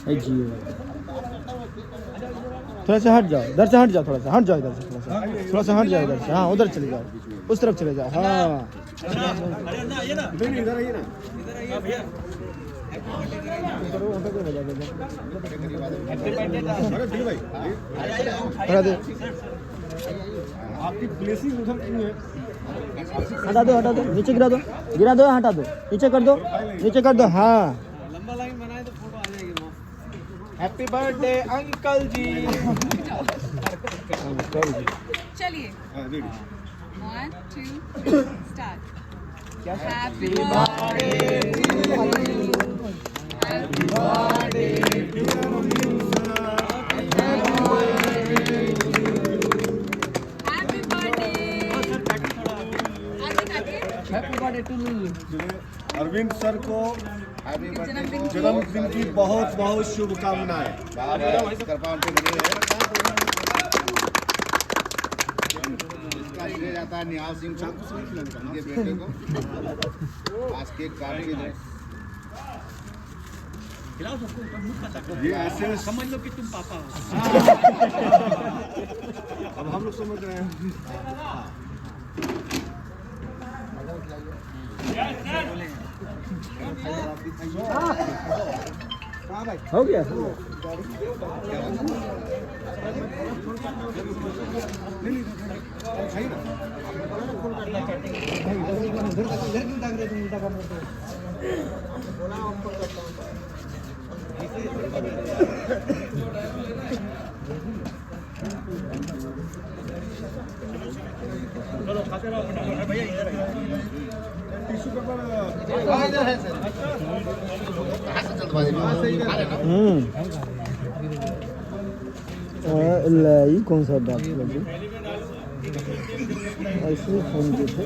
जी थोड़ा सा हट जाओ, इधर से हट जाओ, थोड़ा सा हट जाओ, इधर से थोड़ा सा हट जाओ, इधर से। हाँ उधर चले जाओ, उस तरफ चले जाओ। हाँ इधर आइए ना, भैया आपकी प्लेसिंग उधर क्यों है? हटा दो, हटा दो, नीचे गिरा दो, गिरा दो, हटा दो, नीचे कर दो, नीचे कर दो। हाँ लंबा लाइन बनाए तो फोटो आ जाएगी वहाँ। Happy birthday uncle ji. चलिए 1 2 start. Happy birthday to you, happy birthday to you, happy birthday. Happy birthday to you. Arvind sir को जन्मदिन की बहुत बहुत शुभकामनाएं। जाता है निहाल सिंह को, उनके बेटे को आज केक काट के दे। ये ऐसे समझ लो कि तुम पापा हो। अब हम लोग समझ रहे हैं। हो गया। चलो खाते रहो फटाफट। भैया इधर आइए। टिश्यू पेपर इधर है सर, कहाँ से चलवा दे? ये कौन सा बात लगी? ऐसे फोन किए थे।